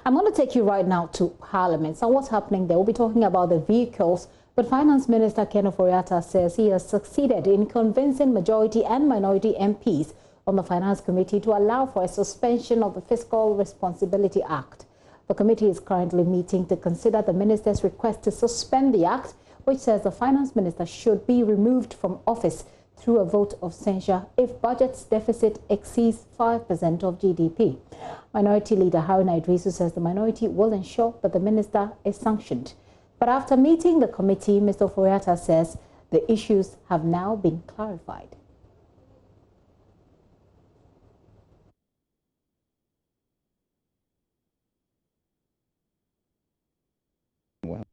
I'm going to take you right now to Parliament. So what's happening there? We'll be talking about the vehicles. But Finance Minister Ken Ofori-Atta says he has succeeded in convincing majority and minority MPs on the Finance Committee to allow for a suspension of the Fiscal Responsibility Act. The committee is currently meeting to consider the minister's request to suspend the act, which says the Finance Minister should be removed from office through a vote of censure if budget's deficit exceeds 5% of GDP. Minority Leader Haruna Idrisu says the minority will ensure that the minister is sanctioned. But after meeting the committee, Mr. Ofori-Atta says the issues have now been clarified. Well,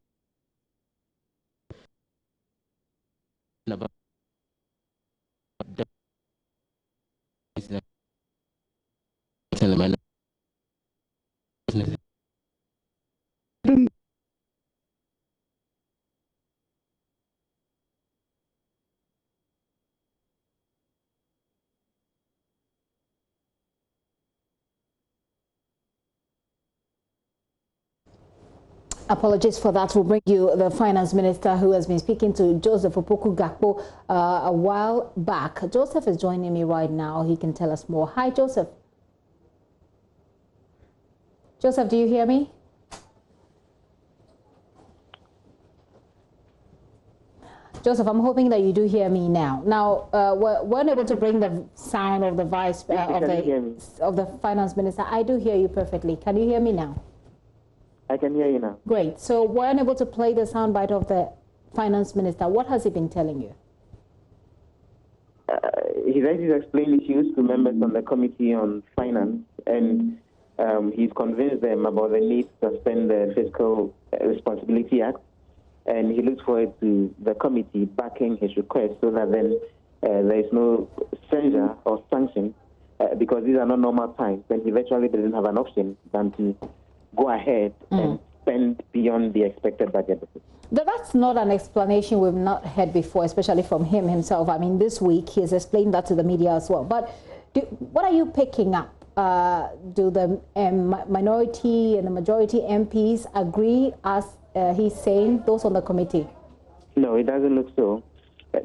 Apologies for that. We'll bring you the finance minister who has been speaking to Joseph Opoku-Gakpo a while back. Joseph is joining me right now. He can tell us more. Hi, Joseph. Joseph, do you hear me? Joseph, I'm hoping that you do hear me now. Now, we're unable to bring the sound of the of the finance minister. I do hear you perfectly. Can you hear me now? I can hear you now. Great. So we're unable to play the soundbite of the finance minister. What has he been telling you? He's actually explained issues to members on the Committee on Finance, and he's convinced them about the need to suspend the Fiscal Responsibility Act, and he looks forward to the committee backing his request so that then there is no censure or sanction, because these are not normal times, and he virtually doesn't have an option than to go ahead and spend beyond the expected budget deficit. That's not an explanation we've not heard before, especially from him himself. I mean, this week he has explained that to the media as well. But what are you picking up? Do the minority and the majority MPs agree as he's saying, those on the committee? No, it doesn't look so.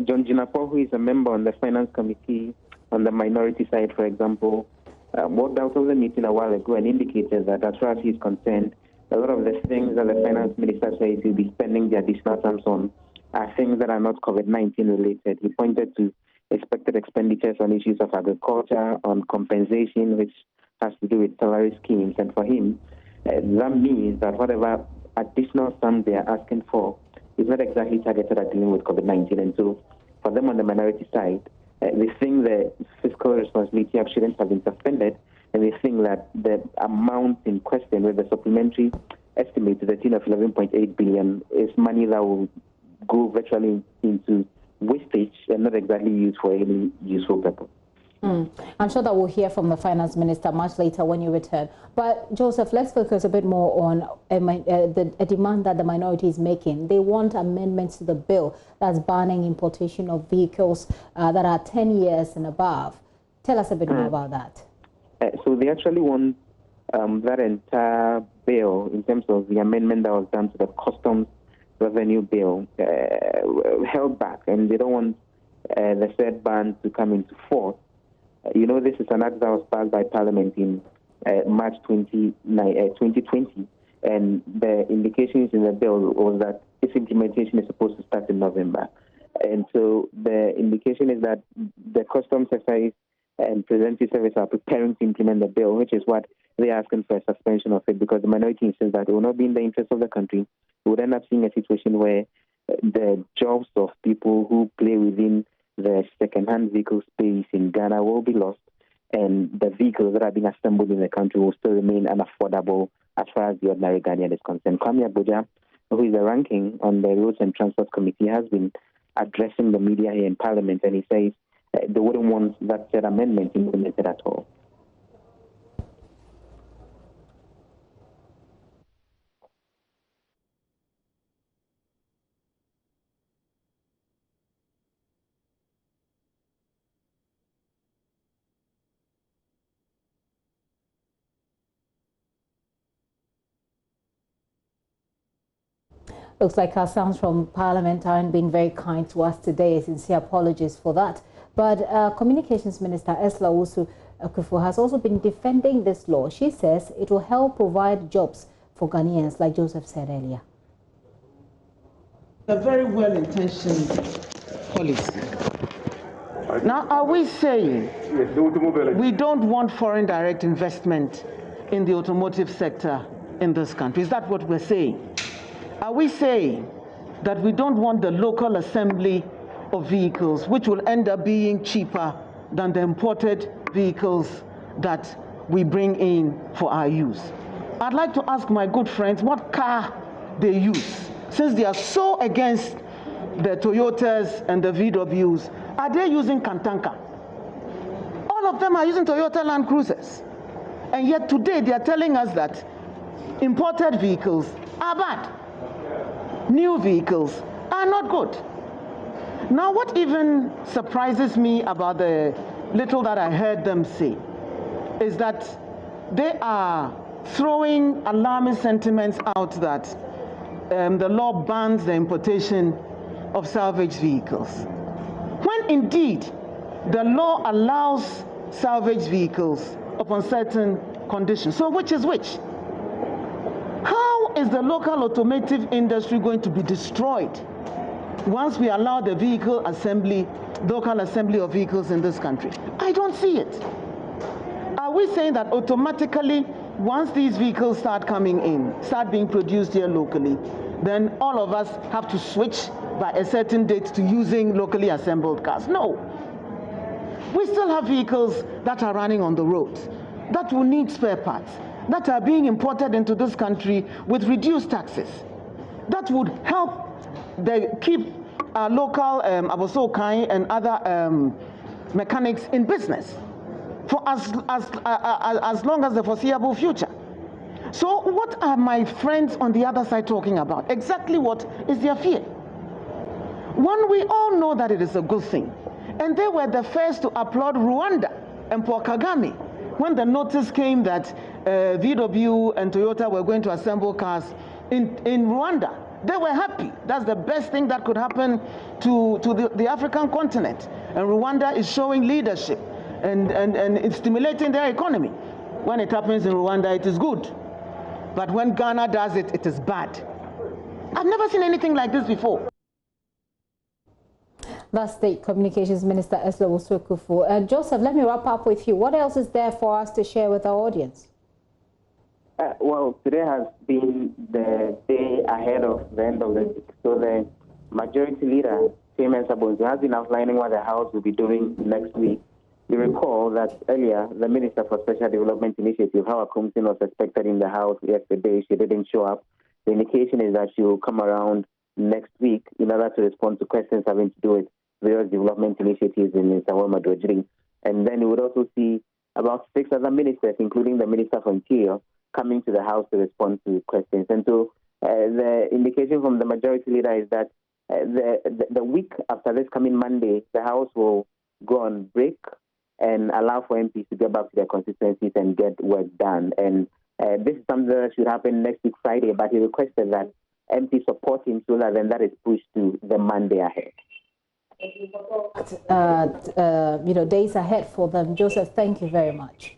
John Jinapor, who is a member on the Finance Committee on the minority side, for example, walked out of the meeting a while ago and indicated that as far as he's concerned, a lot of the things that the finance minister says he'll be spending the additional sums on are things that are not COVID-19 related. He pointed to expected expenditures on issues of agriculture, on compensation, which has to do with salary schemes. And for him, that means that whatever additional sum they are asking for is not exactly targeted at dealing with COVID-19. And so for them on the minority side, they think the Fiscal Responsibility Act shouldn't have been suspended, and they think that the amount in question with the supplementary estimate to the tune of 11.8 billion is money that will go virtually into wastage and not exactly used for any useful purpose. I'm sure that we'll hear from the finance minister much later when you return. But Joseph, let's focus a bit more on a demand that the minority is making. They want amendments to the bill that's banning importation of vehicles that are 10 years and above. Tell us a bit more about that. So they actually want that entire bill, in terms of the amendment that was done to the customs revenue bill, held back, and they don't want the said ban to come into force. You know, this is an act that was passed by Parliament in March 2020, and the indications in the bill was that its implementation is supposed to start in November. And so the indication is that the Customs Service and Preventive Service are preparing to implement the bill, which is what they're asking for a suspension of it, because the minority insists that it will not be in the interest of the country. We would end up seeing a situation where the jobs of people who play within the second-hand vehicle space in Ghana will be lost, and the vehicles that are being assembled in the country will still remain unaffordable as far as the ordinary Ghanaian is concerned. Kwame Abuja, who is the ranking on the Roads and Transport Committee, has been addressing the media here in Parliament, and he says they wouldn't want that said amendment implemented at all. Looks like our sounds from Parliament aren't being very kind to us today. Sincere apologies for that. But Communications Minister Esla Owusu-Ekufo has also been defending this law. She says it will help provide jobs for Ghanaians, like Joseph said earlier. A very well-intentioned policy. Now, are we saying we don't want foreign direct investment in the automotive sector in this country? Is that what we're saying? Are we saying that we don't want the local assembly of vehicles, which will end up being cheaper than the imported vehicles that we bring in for our use? I'd like to ask my good friends what car they use. Since they are so against the Toyotas and the VWs, are they using Kantanka? All of them are using Toyota Land Cruisers. And yet today they are telling us that imported vehicles are bad. New vehicles are not good. Now, what even surprises me about the little that I heard them say is that they are throwing alarming sentiments out that the law bans the importation of salvage vehicles, when indeed the law allows salvage vehicles upon certain conditions. So which is which? How is the local automotive industry going to be destroyed once we allow the local assembly of vehicles in this country? I don't see it. Are we saying that automatically, once these vehicles start coming in, start being produced here locally, then all of us have to switch by a certain date to using locally assembled cars? No. We still have vehicles that are running on the roads, that will need spare parts, that are being imported into this country with reduced taxes, that would help keep our local Abosokai and other mechanics in business for as long as the foreseeable future. So what are my friends on the other side talking about? Exactly what is their fear? One, we all know that it is a good thing. And they were the first to applaud Rwanda and Paul Kagame when the notice came that VW and Toyota were going to assemble cars in Rwanda. They were happy. That's the best thing that could happen to the African continent. And Rwanda is showing leadership and it's stimulating their economy. When it happens in Rwanda, it is good. But when Ghana does it, it is bad. I've never seen anything like this before. That's State Communications Minister Esla Owusu-Ekufo. Joseph, let me wrap up with you. What else is there for us to share with our audience? Well, today has been the day ahead of the end of the week. So the Majority Leader, Clement Sabonzo, has been outlining what the House will be doing next week. You recall that earlier, the Minister for Special Development Initiative, Hawa Kumsin, was expected in the House yesterday. She didn't show up. The indication is that she will come around next week in order to respond to questions having to do with various development initiatives in Sawama Dojiri. And then you would also see about 6 other ministers, including the Minister for Interior, coming to the House to respond to questions. And so the indication from the Majority Leader is that the week after this coming Monday, the House will go on break and allow for MPs to get back to their constituencies and get work done. And this is something that should happen next week Friday, but he requested that MPs support him so that then that is pushed to the Monday ahead. Days ahead for them. Joseph, thank you very much.